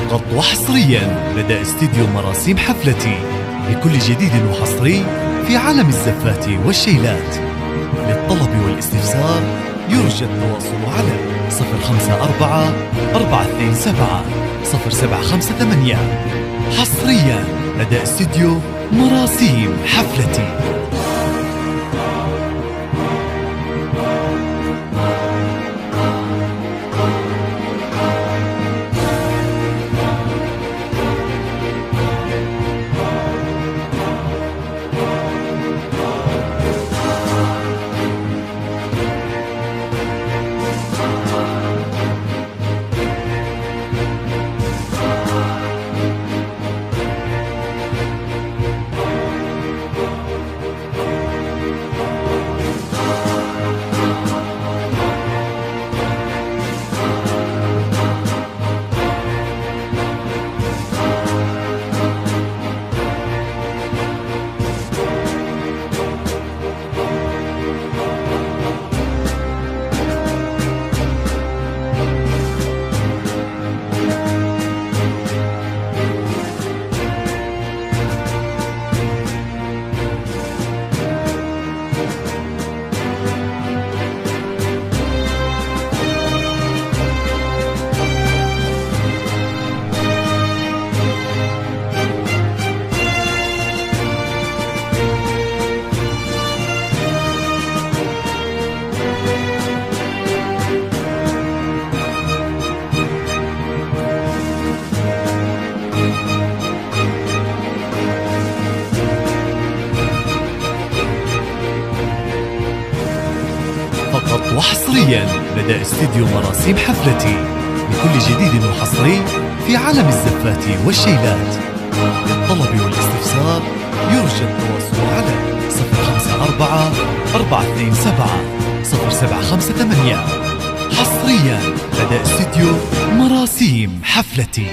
فقط وحصريا لدى استديو مراسيم حفلتي بكل جديد وحصري في عالم الزفات والشيلات. للطلب والاستفسار يرجى التواصل على 054 427 0758 حصريا لدى استديو مراسيم حفلتي. فقط وحصريا لدى استديو مراسيم حفلتي بكل جديد وحصري في عالم الزفات والشيلات. للطلب والاستفسار يرجى التواصل على 054 427 0758 حصريا لدى استديو مراسيم حفلتي.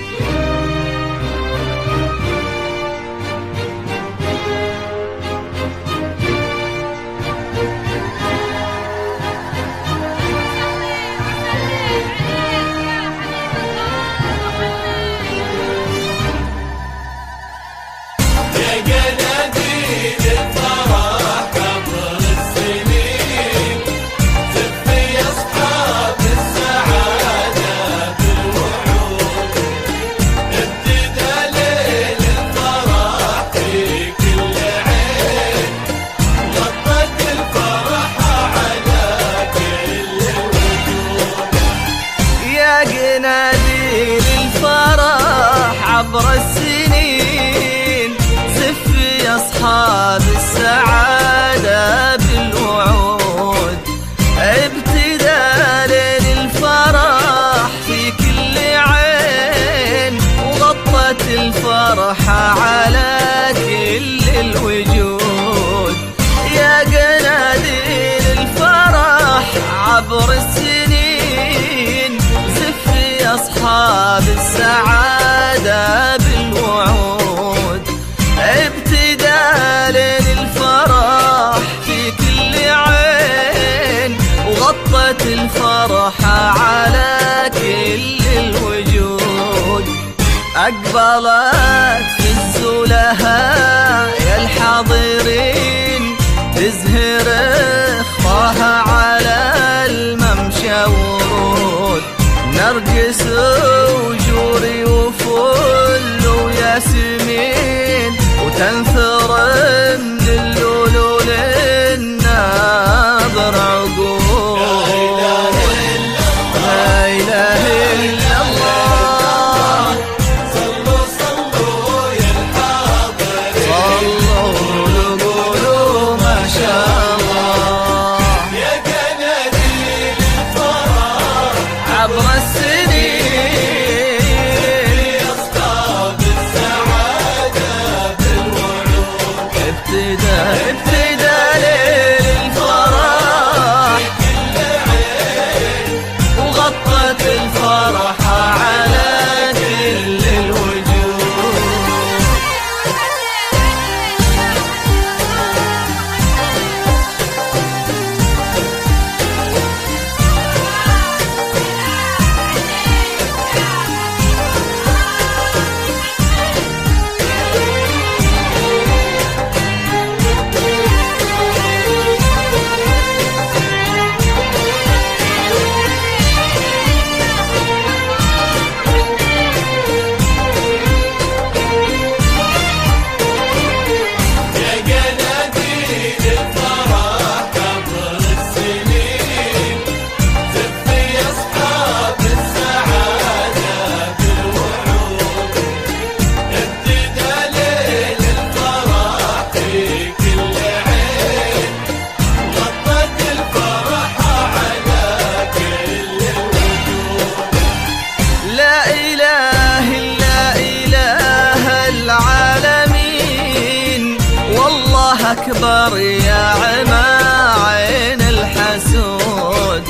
نادي للفرح عبر السنين، زف يا أصحاب السعادة بالوعود، ابتداء للفرح في كل عين، وغطت الفرحة على كل الوجود. يا جنادي للفرح عبر السنين، أصحاب السعادة بالوعود، ابتداء للفرح في كل عين، وغطت الفرحة على كل الوجود. أقبلت في الزلهاء يا الحاضرين، تزهر اخطاها على الممشى ورود، نرجس وجوري وفل وياسمين، وتنثر من اللولو للناظر عقول. لا إله إلا الله، صلوا صلوا يا الحاضرين، صلوا قولوا ما شاء الله. يا جنادي للفرح عبر السنين، أكبر يا عما عين الحسود،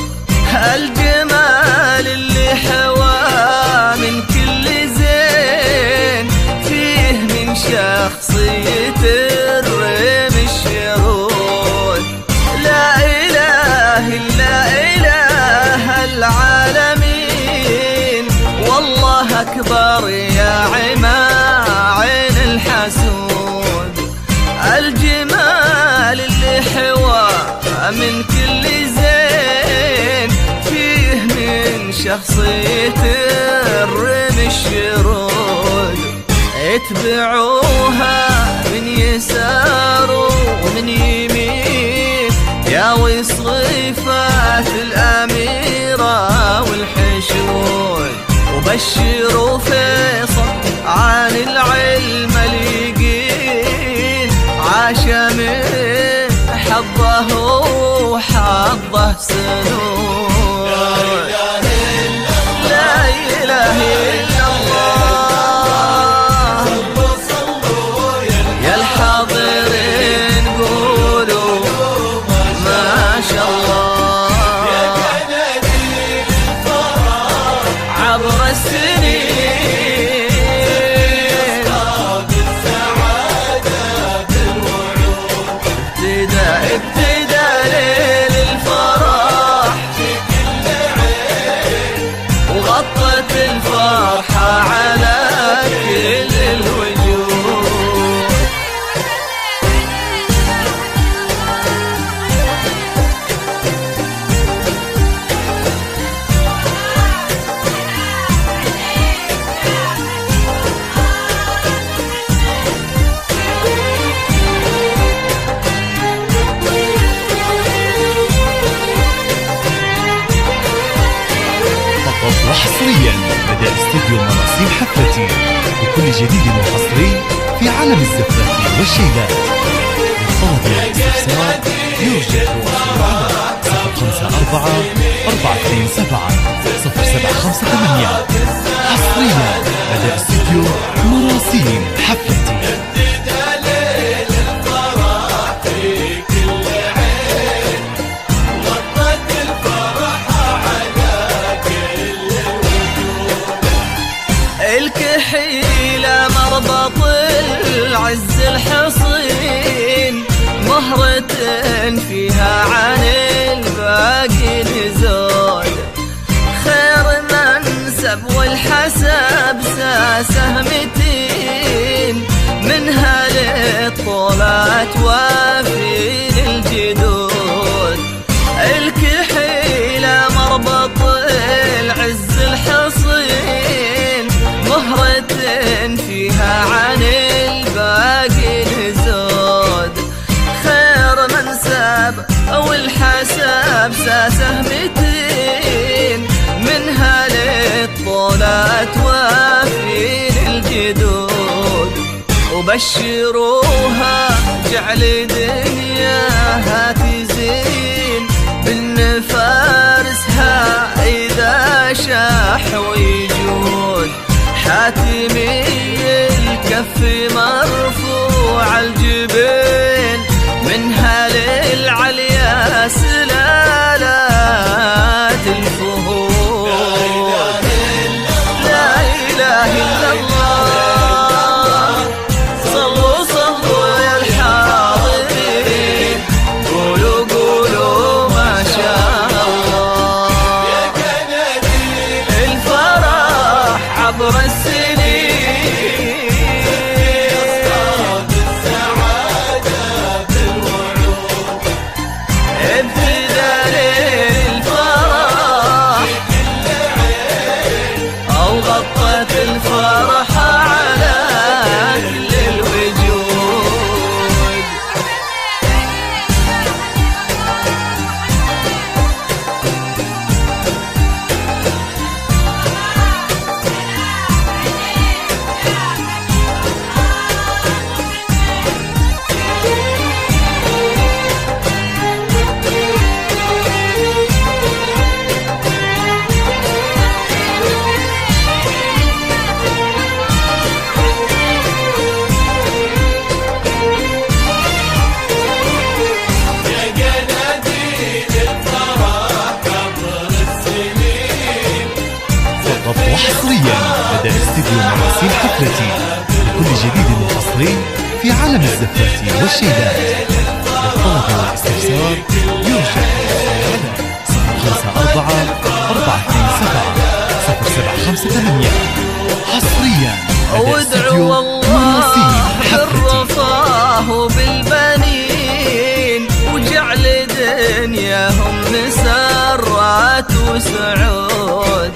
الجمال اللي حواه من كل زين، فيه من شخصية الريم الشرود. لا إله إلا إله العالمين، والله أكبر يا عما عين الحسود، الجمال اللي حواه من كل زين، فيه من شخصية الريم الشرود. اتبعوها من يسار ومن يمين يا وصيفات الأميرة والحشود، وبشروا فيصل عن العلم اليقين، عاش من حظه وحظه سنون. لا إله إلا الله، يا الحاضرين قولوا ما شاء الله، عبر السنين ابتدى ليل الفرح في كل عين، وغطت الفرحة على كل الوجوه. وحصريا لدى استديو مراسيم حفلتي بكل جديد وحصري في عالم الزفات والشيلات. للطلب والاستفسار يرجى التواصل على 054 427 0758. حصريا لدى استديو مراسيم حفلتي. الكحيلة مربط العز الحصين، مهرة فيها عن الباقي نزول، خير منسب والحسب سهمتين، منها للطولات وفي الجدود. الكحيلة مربط العز الحصين، مهرة فيها عن الباقي نزود، خير منسب أو الحسب سهمتين، منها للطولات وفي الجدود. وبشروها جعل دنياها تزين، بالنفارسها إذا شاح ويجود، حاتمي الكف مرفوع الجبين، منها للعليا سلالات الفهود. لا إله إلا الله، صلوا صلوا يا الحاضرين، قولوا ما شاء الله، الفرح عبر السنين جديد وحصري في عالم الزفات والشيلات. للطلب والاستفسار يرجى على 054 427 0758 حصريا وادعوا الله بالرفاه وبالبنين وجعل دنياهم مسرات وسعود،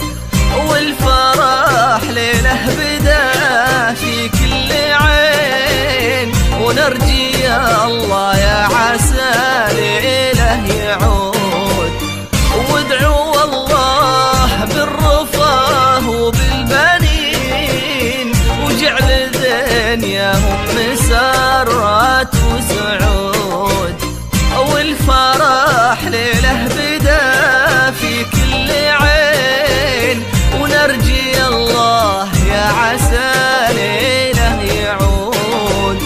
والفرح ليله بدا في كل عين، ونرجي يا الله يا عسى ليله يعود. وادعوا الله بالرفاه وبالبنين وجعل دنياهم مسرات وسعود، والفرح ليله بدا في كل عين، ونرجي الله يا عسى ليله يعود.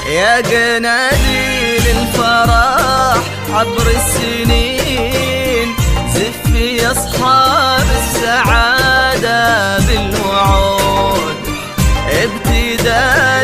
يا قناديل الفرح عبر السنين زفي أصحاب السعادة بالوعود، ابتداء